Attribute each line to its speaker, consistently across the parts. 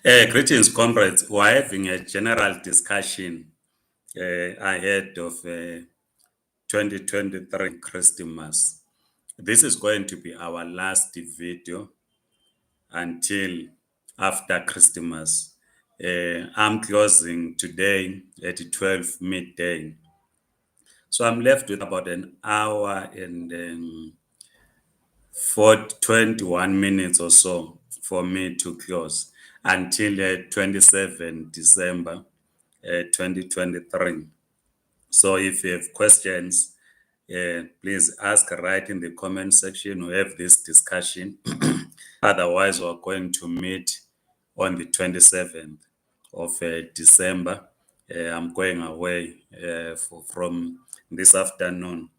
Speaker 1: Greetings, comrades. We're having a general discussion ahead of 2023 Christmas. This is going to be our last video until after Christmas. I'm closing today at 12 midday. So I'm left with about an hour and 21 minutes or so for me to close until 27 December 2023. So if you have questions, please ask right in the comment section. We have this discussion. Otherwise, we're going to meet on the 27th of December. I'm going away from this afternoon.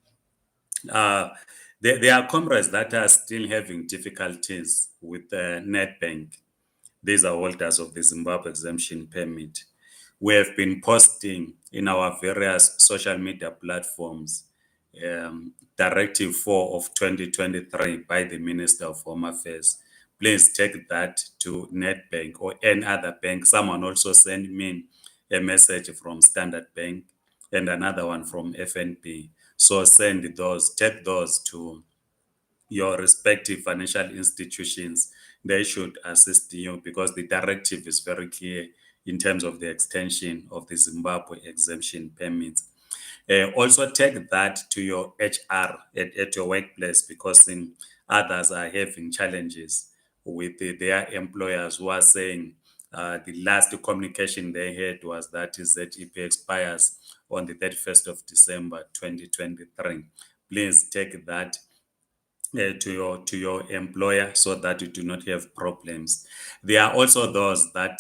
Speaker 1: There are comrades that are still having difficulties with NetBank. These are holders of the Zimbabwe exemption permit. We have been posting in our various social media platforms Directive 4 of 2023 by the Minister of Home Affairs. Please take that to NetBank or any other bank. Someone also sent me a message from Standard Bank and another one from FNB. So send those, take those to your respective financial institutions. They should assist you because the directive is very clear in terms of the extension of the Zimbabwe exemption permits. Also take that to your HR at your workplace because others are having challenges with their employers who are saying the last communication they had was that ZEP expires on the 31st of December 2023. Please take that to your employer so that you do not have problems. There are also those that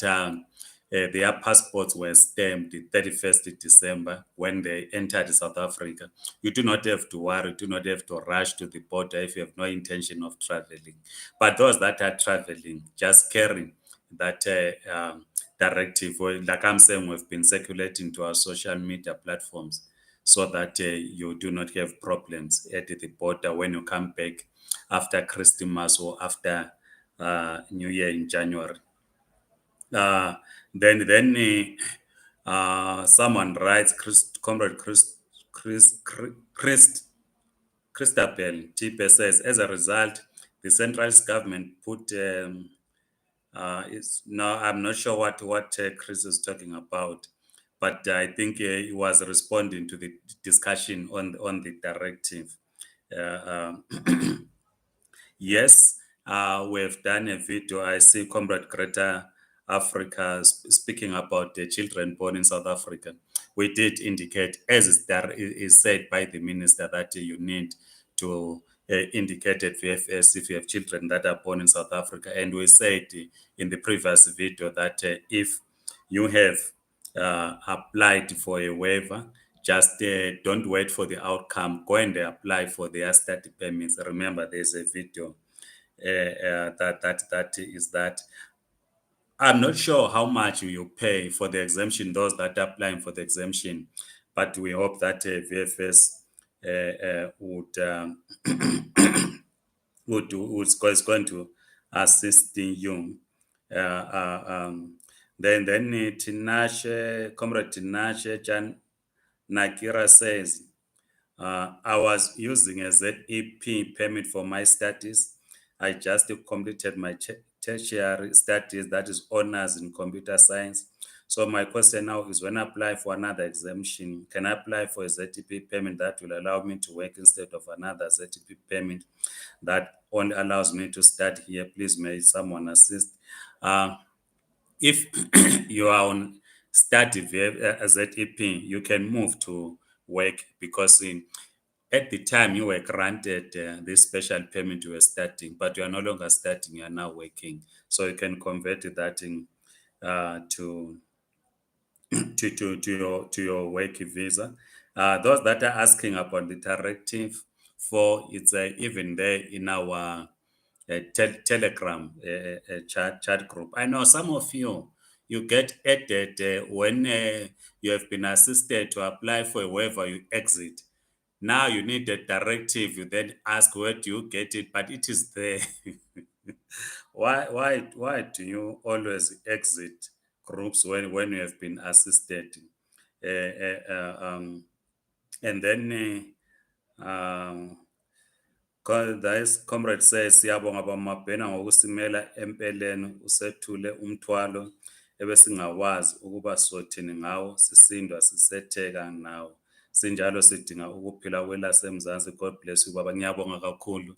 Speaker 1: their passports were stamped the 31st December when they entered South Africa. You do not have to worry, do not have to rush to the border if you have no intention of traveling. But those that are traveling, just carry that directive, like I'm saying, we've been circulating to our social media platforms so that you do not have problems at the border when you come back after Christmas or after New Year in January. Then someone writes, Comrade Christabel Tipe says, as a result, the centralist government put no, I'm not sure what Chris is talking about, but I think he was responding to the discussion on the directive. Yes, we've done a video. I see Comrade Greta Africa speaking about the children born in South Africa. We did indicate, as is said by the minister, that you need to indicate at VFS if you have children that are born in South Africa. And we said in the previous video that if you have applied for a waiver, just don't wait for the outcome. Go and apply for their study permits. Remember, there's a video that is that. I'm not sure how much you pay for the exemption, those that are applying for the exemption, but we hope that VFS is going to assist you. Then Tinashe, Comrade Tinashe Jan Nakira says, I was using a ZEP permit for my studies. I just completed my tertiary studies, that is honors in computer science. So my question now is, when I apply for another exemption, can I apply for a ZEP payment that will allow me to work instead of another ZEP payment that only allows me to start here? Please, may someone assist. If you are on study ZEP, you can move to work because at the time you were granted this special permit, you were starting, but you are no longer starting, you are now working. So you can convert that to your work visa. Those that are asking about the directive for, it's even there in our Telegram chat group. I know some of you get added when you have been assisted to apply for a waiver, you exit. Now you need a directive. You then ask, where do you get it? But it is there. why do you always exit groups when you have been assisted? And then this comrade says siyabonga bamabhena ngokusimela empeleni usethule umthwalo ebesingawazi ukuba sothini ngawo sisindwa sisetheka nawo sinjalo sidinga ukuphila kwelasemzansi. God bless you baba, ngiyabonga kakhulu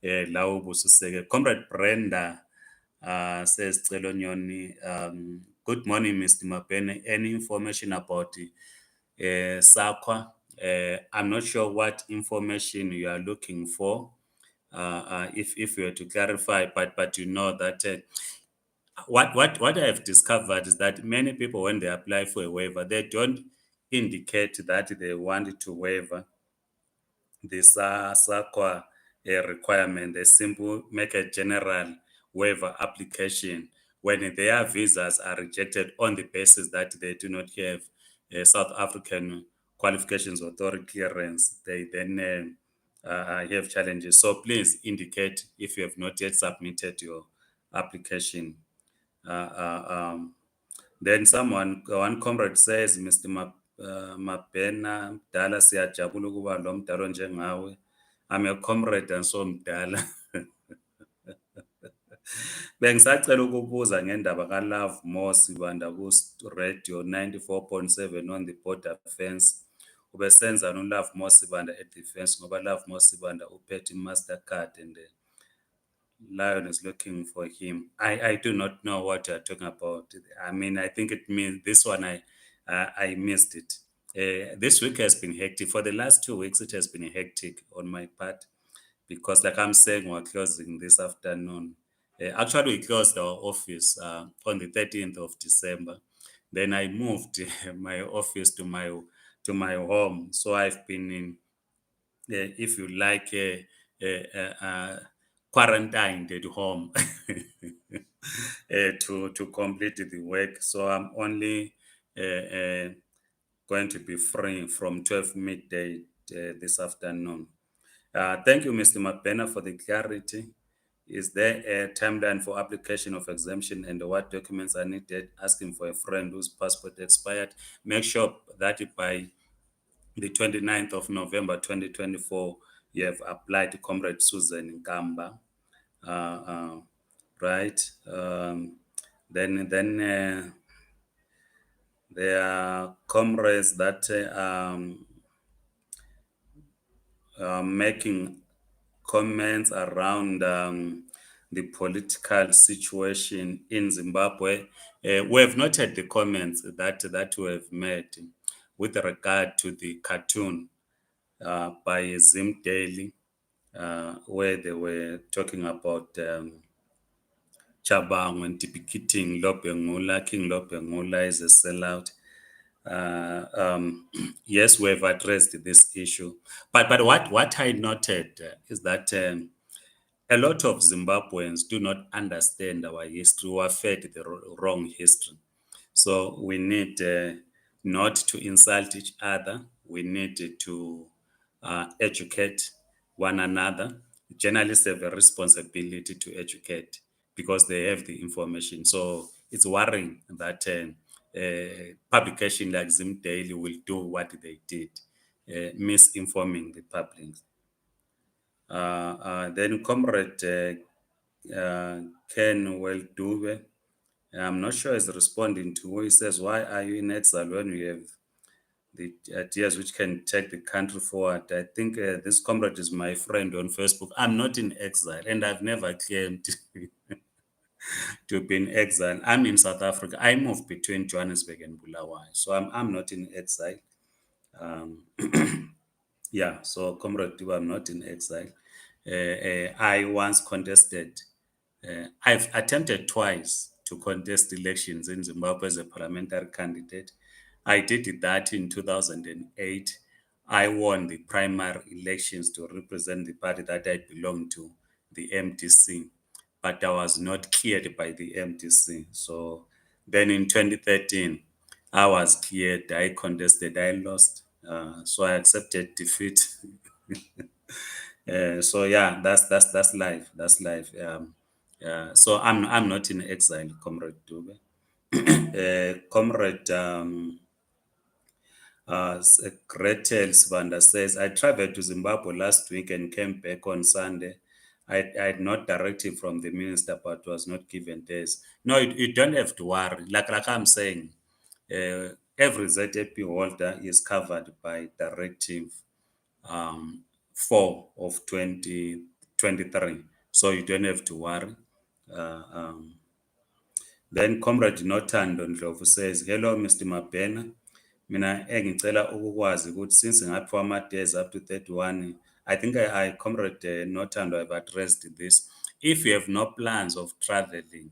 Speaker 1: lawo busiseke. Comrade Brenda says Celonyoni, good morning Mr. Mabhene, any information about SAQA? I'm not sure what information you are looking for. If you were to clarify, but you know that what I have discovered is that many people, when they apply for a waiver, they don't indicate that they want to waiver the SAQA requirement. They simply make a general waiver application when their visas are rejected on the basis that they do not have a South African qualifications authority clearance. They then have challenges. So please indicate if you have not yet submitted your application. Uh, uh, um, then one comrade says, Mr. Mabhena, Mdala siyajabula ukuba lo mdalo njengawe. I'm a comrade and so mdala. Bengisacela ukubuza ngendaba kaLove More Sibanda ku radio 94.7 on the border fence. Ubesenza noLove More Sibanda at the fence ngoba Love More Sibanda uphethe Mastercard and Lion is looking for him. I do not know what you're talking about. I mean, I think it means this one. I missed it. This week has been hectic. For the last 2 weeks, it has been hectic on my part because, like I'm saying, we're closing this afternoon. Actually, we closed our office on the 13th of December. Then I moved my office to my home. So I've been in, if you like, quarantined at home to complete the work. So I'm only going to be free from 12 midday this afternoon. Thank you, Mr. Mabhena, for the clarity. Is there a timeline for application of exemption and what documents are needed? Asking for a friend whose passport expired. Make sure that by the 29th of November 2024, you have applied to Comrade Susan Gamba. Right. Then there are comrades that are making comments around the political situation in Zimbabwe. We have noted the comments that we have made with regard to the cartoon by Zim Daily, where they were talking about Chabang and depicting Lobengula, King Lobengula is a sellout. Yes, we have addressed this issue, but what I noted is that a lot of Zimbabweans do not understand our history. We are fed the wrong history. So we need not to insult each other. We need to educate one another. Journalists have a responsibility to educate because they have the information. So it's worrying that publication like Zim Daily will do what they did, misinforming the public. Then Comrade Ken Weldube, I'm not sure is responding to who he says, why are you in exile when we have the ideas which can take the country forward? I think this comrade is my friend on Facebook. I'm not in exile and I've never claimed to be in exile. I'm in South Africa. I moved between Johannesburg and Bulawayo. So I'm not in exile. Yeah, so Comrade Duba, I'm not in exile. I once contested, I've attempted twice to contest elections in Zimbabwe as a parliamentary candidate. I did that in 2008. I won the primary elections to represent the party that I belonged to, the MDC, but I was not cleared by the MDC. So then in 2013, I was cleared, I contested, I lost. So I accepted defeat. So yeah, that's life. That's life. So I'm not in exile, Comrade Dube. Comrade Gretel Sibanda says, I traveled to Zimbabwe last week and came back on Sunday. I had not directive from the minister, but was not given days. No, you don't have to worry. Like I'm saying, every ZAP holder is covered by directive 4 of 2023. So you don't have to worry. Uh, um, then Comrade Nothando Ndlovu says, hello, Mr. Mabena. Mina engicela ukukwazi ukuthi since ngaphiwa ama-days up to 31, I think I Comrade Nothando, I've addressed this. If you have no plans of traveling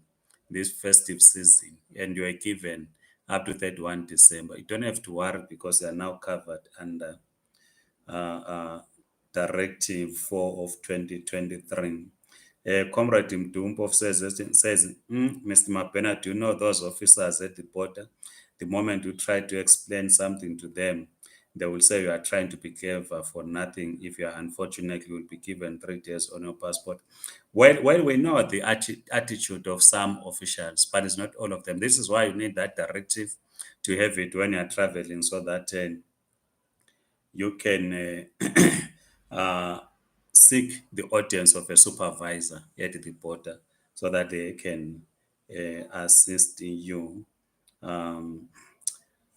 Speaker 1: this festive season and you are given up to 31 December, you don't have to worry because you are now covered under uh, uh, Directive 4 of 2023. Comrade Mdumpo says, Mr. Mabena, do you know those officers at the border? The moment you try to explain something to them, they will say you are trying to be clever for nothing. If you are unfortunate, you will be given 3 days on your passport. Well, we know the attitude of some officials, but it's not all of them. This is why you need that directive to have it when you are traveling, so that you can seek the audience of a supervisor at the border so that they can assist you.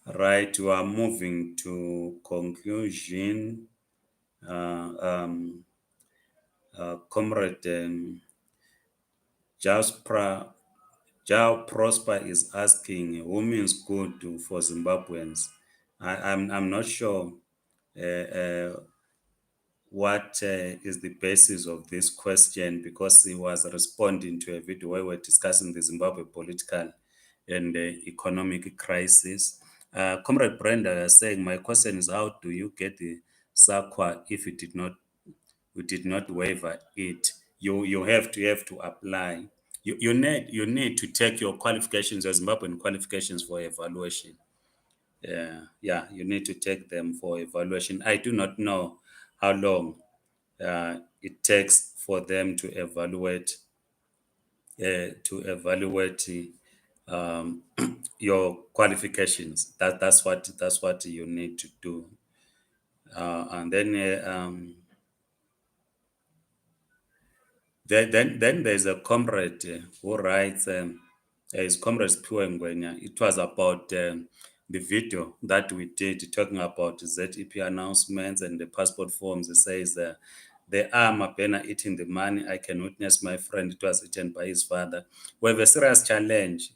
Speaker 1: Right, we are moving to conclusion. Comrade Jao Prosper is asking, who means good for Zimbabweans? I'm not sure what is the basis of this question, because he was responding to a video where we're discussing the Zimbabwe political and economic crisis. Comrade Brenda is saying, my question is, how do you get the SAQA if we did not waiver it? You have to apply. You need to take your qualifications, your Zimbabwean qualifications, for evaluation. Yeah, you need to take them for evaluation. I do not know how long it takes for them to evaluate um, your qualifications. That's what you need to do. And then there's a comrade who writes, is Comrade Pure Ngwenya. It was about the video that we did talking about ZEP announcements and the passport forms. It says they are Mabena eating the money. I can witness my friend, it was eaten by his father. We have a serious challenge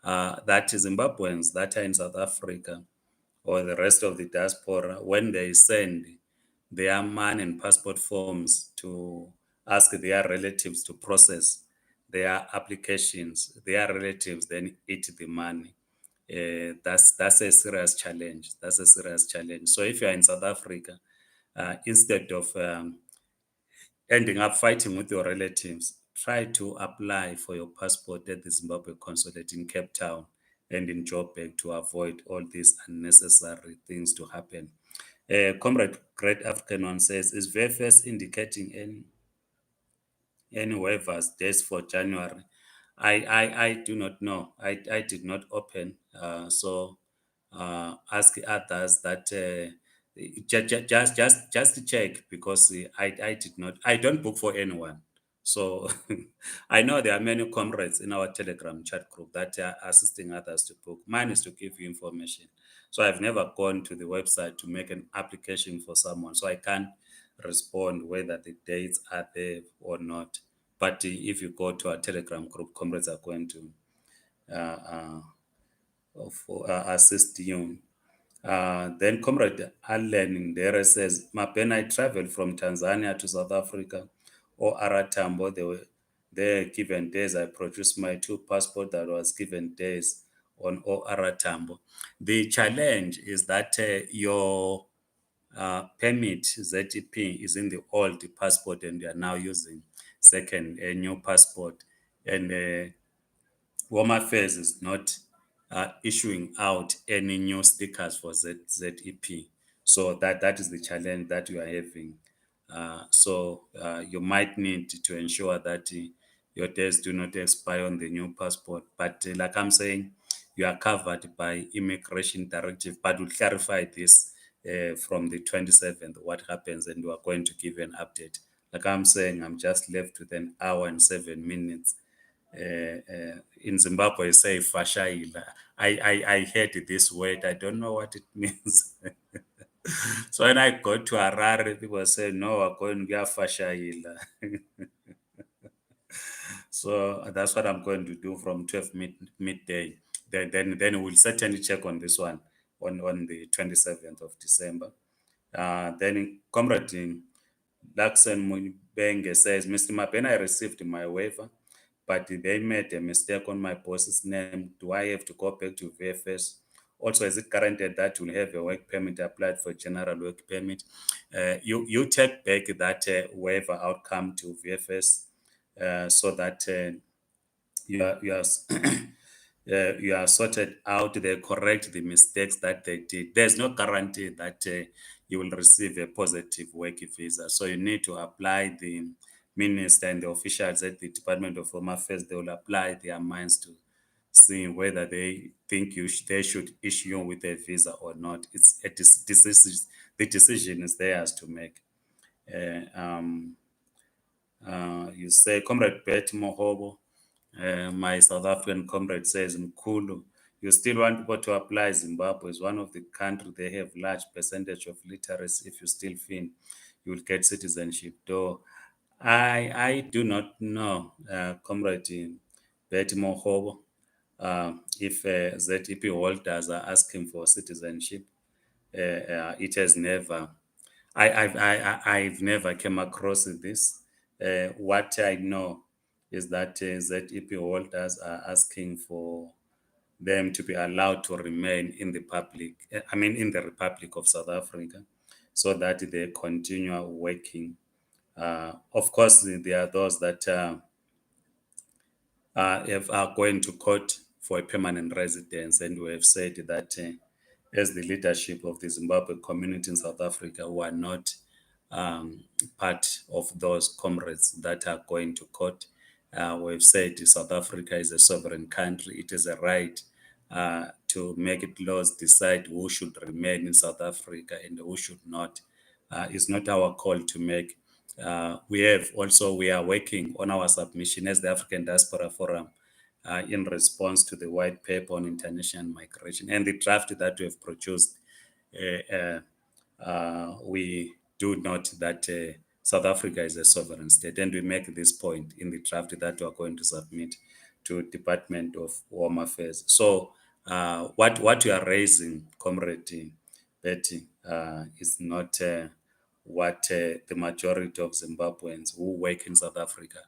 Speaker 1: that Zimbabweans that are in South Africa or the rest of the diaspora, when they send their money and passport forms to ask their relatives to process their applications, their relatives then eat the money. That's a serious challenge. That's a serious challenge. So if you're in South Africa, instead of ending up fighting with your relatives, try to apply for your passport at the Zimbabwe consulate in Cape Town and in Joburg to avoid all these unnecessary things to happen. Comrade Great African One says, is VFS indicating any waivers dates for January? I do not know. I did not open. So ask others that just to check, because I did not. I don't book for anyone. So I know there are many comrades in our Telegram chat group that are assisting others to book. Mine is to give you information. So I've never gone to the website to make an application for someone. So I can't respond whether the dates are there or not. But if you go to our Telegram group, comrades are going to uh, assist you. Then Comrade Allen Ndere says, Mabena, I traveled from Tanzania to South Africa or Aratambo. They were given days. I produced my 2 passport that was given days on O Aratambo. The challenge is that your permit ZEP is in the old passport and you are now using second a new passport, and Home Affairs is not issuing out any new stickers for ZEP. So that is the challenge that you are having. So you might need to ensure that your days do not expire on the new passport. But like I'm saying, you are covered by immigration directive, but we'll clarify this from the 27th, what happens, and we are going to give an update. Like I'm saying, I'm just left with an hour and 7 minutes. In Zimbabwe, say fashaila. I heard this word. I don't know what it means. So when I go to Harare, people say, no, we're going to fashaila. So that's what I'm going to do from 12 midday. Then we'll certainly check on this one on the 27th of December. Then Comrade Laxon Mubenge says, Mr. Mabena, I received my waiver, but they made a mistake on my boss's name. Do I have to go back to VFS? Also, is it guaranteed that you'll have a work permit applied for general work permit? You take back that waiver outcome to VFS so that you are you are sorted out. They correct the mistakes that they did. There's no guarantee that you will receive a positive work visa. So you need to apply. The minister and the officials at the Department of Home Affairs, they will apply their minds to see whether they think they should issue you with a visa or not. It's a decision. The decision is theirs to make. You say, Comrade Betty Mohobo, my South African comrade says, Mkulu, you still want people to apply. Zimbabwe is one of the countries they have large percentage of literacy. If you still think you will get citizenship, though I do not know, Comrade Betty Mohobo, if ZEP holders are asking for citizenship. It has never I've never came across this. What I know is that ZEP holders are asking for them to be allowed to remain in the public, in the Republic of South Africa, so that they continue working. Of course, there are those that if are going to court for a permanent residence, and we have said that as the leadership of the Zimbabwe community in South Africa, who are not part of those comrades that are going to court, we've said South Africa is a sovereign country. It is a right to make it laws decide who should remain in South Africa and who should not. It's not our call to make. We are working on our submission as the African Diaspora Forum in response to the white paper on international migration and the draft that we have produced. We do note that South Africa is a sovereign state, and we make this point in the draft that we are going to submit to Department of Home Affairs. So, what you are raising, Comrade Betty, is not what the majority of Zimbabweans who work in South Africa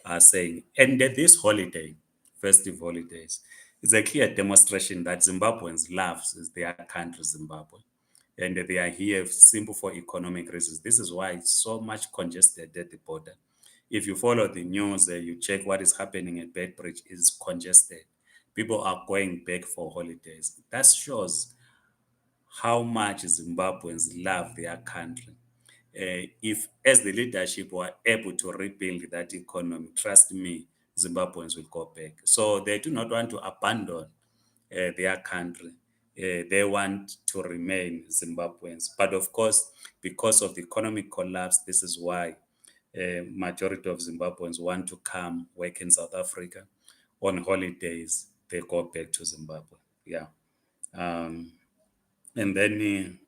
Speaker 1: are saying. And this holiday, festive holidays, is a clear demonstration that Zimbabweans love their country, Zimbabwe, and they are here simple for economic reasons. This is why it's so much congested at the border. If you follow the news, you check what is happening at Bedbridge, is congested. People are going back for holidays. That shows how much Zimbabweans love their country. If, as the leadership, were able to rebuild that economy, trust me, Zimbabweans will go back. So they do not want to abandon their country. They want to remain Zimbabweans. But of course, because of the economic collapse, this is why majority of Zimbabweans want to come work in South Africa. On holidays, they go back to Zimbabwe. Yeah. And then,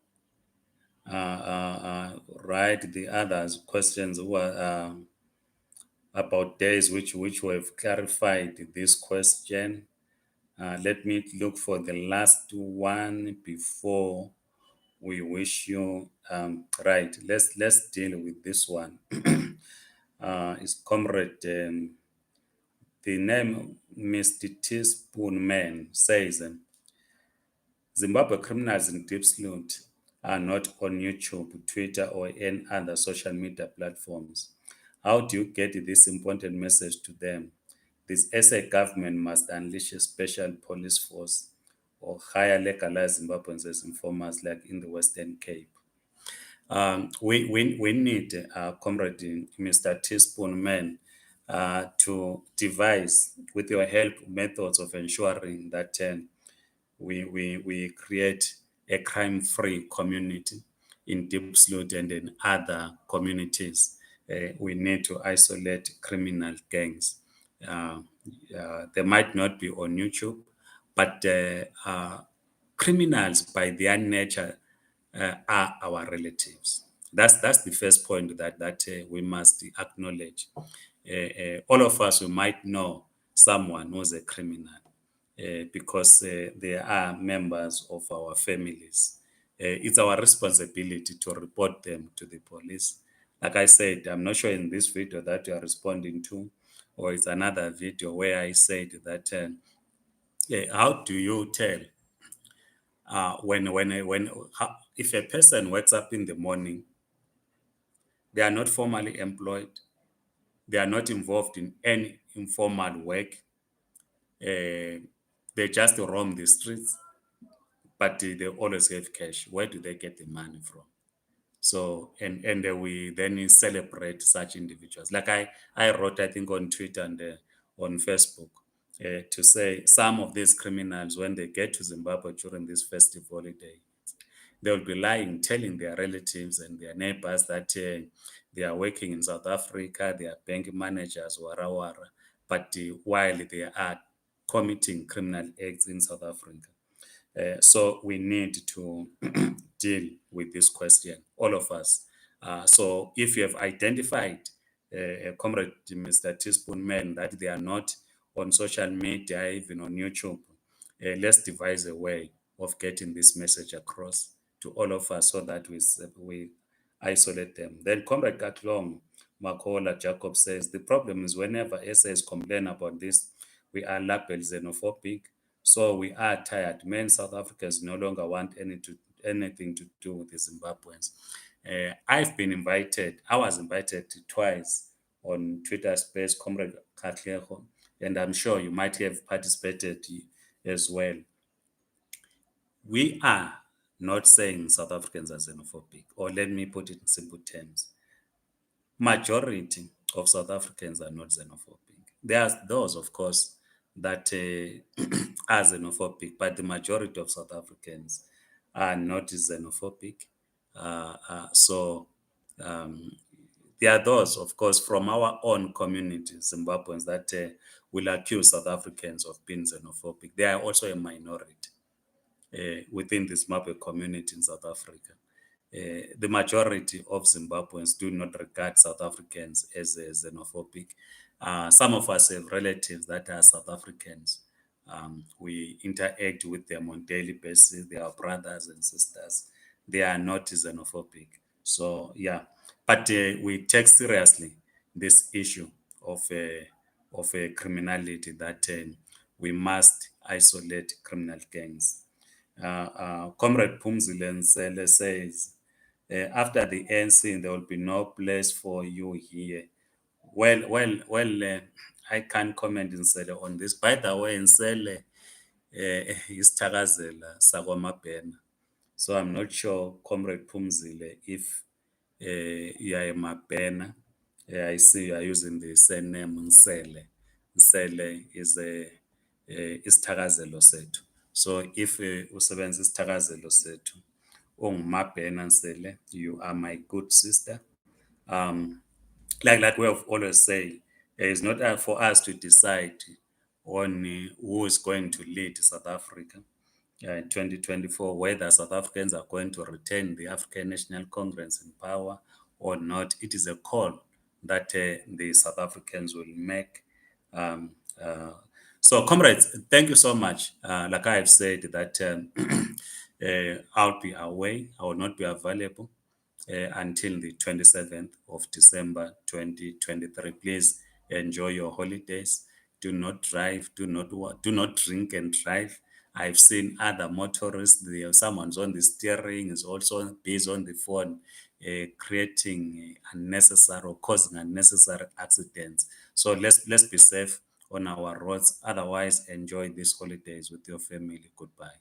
Speaker 1: right, the others questions were about days which we have clarified this question. Let me look for the last one before we wish you right. Let's deal with this one. It's Comrade. The name Mr. Teaspoon Man says Zimbabwe criminals in deep sleuth are not on YouTube, Twitter, or any other social media platforms. How do you get this important message to them? This SA government must unleash a special police force or hire legalized Zimbabweans as informers like in the Western Cape. We need, Comrade Mr. Teaspoon Man, to devise, with your help, methods of ensuring that we create a crime-free community in Deep Sloot and in other communities. We need to isolate criminal gangs. Uh, they might not be on YouTube, but criminals by their nature are our relatives. That's the first point that we must acknowledge. All of us, we might know someone who's a criminal because they are members of our families. It's our responsibility to report them to the police. Like I said, I'm not sure in this video that you are responding to, or it's another video where I said that how do you tell if a person wakes up in the morning, they are not formally employed, they are not involved in any informal work, they just roam the streets, but they always have cash. Where do they get the money from? So and we then celebrate such individuals. Like I wrote, I think on Twitter and on Facebook, to say some of these criminals, when they get to Zimbabwe during this festive holiday, they will be lying, telling their relatives and their neighbors that they are working in South Africa, they are bank managers, wara wara, but while they are committing criminal acts in South Africa. So we need to deal with this question, all of us. So if you have identified Comrade Mr. Teaspoon Men that they are not on social media, even on YouTube, let's devise a way of getting this message across to all of us so that we isolate them. Then Comrade Katlong Makola Jacob says the problem is whenever essays complain about this, we are labeled xenophobic. So we are tired. Many South Africans no longer want anything to do with the Zimbabweans. I've been invited. I was invited twice on Twitter Space, Comrade Katlego, and I'm sure you might have participated as well. We are not saying South Africans are xenophobic, or let me put it in simple terms. Majority of South Africans are not xenophobic. There are those, of course, that are xenophobic, but the majority of South Africans are not xenophobic. So there are those, of course, from our own community, Zimbabweans, that will accuse South Africans of being xenophobic. They are also a minority within the Zimbabwe community in South Africa. The majority of Zimbabweans do not regard South Africans as xenophobic. Some of us have relatives that are South Africans. We interact with them on daily basis. They are brothers and sisters. They are not xenophobic. So yeah, but we take seriously this issue of criminality that we must isolate criminal gangs. Comrade Pumzile Nsele says, after the ANC, there will be no place for you here. Well, I can't comment Nsele on this. By the way, Nsele is Tagazela Sagwamabena. So I'm not sure, Comrade Pumzile, if you are a Mabena. I see you are using the same name, Nsele. Nsele is Tagazelo Sethu. So if usebenza isithakazelo sethu, ungumabhena Nsele, you are my good sister. Like we have always said, it's not for us to decide on who is going to lead South Africa in 2024, whether South Africans are going to retain the African National Congress in power or not. It is a call that the South Africans will make. Um, uh, so, comrades, thank you so much. Like I have said, that I'll be away. I will not be available until the 27th of December 2023. Please enjoy your holidays. Do not drive. Do not drink and drive. I've seen other motorists. Someone's on the steering, is also busy on the phone, creating unnecessary or causing unnecessary accidents. So let's be safe on our roads. Otherwise, enjoy these holidays with your family. Goodbye.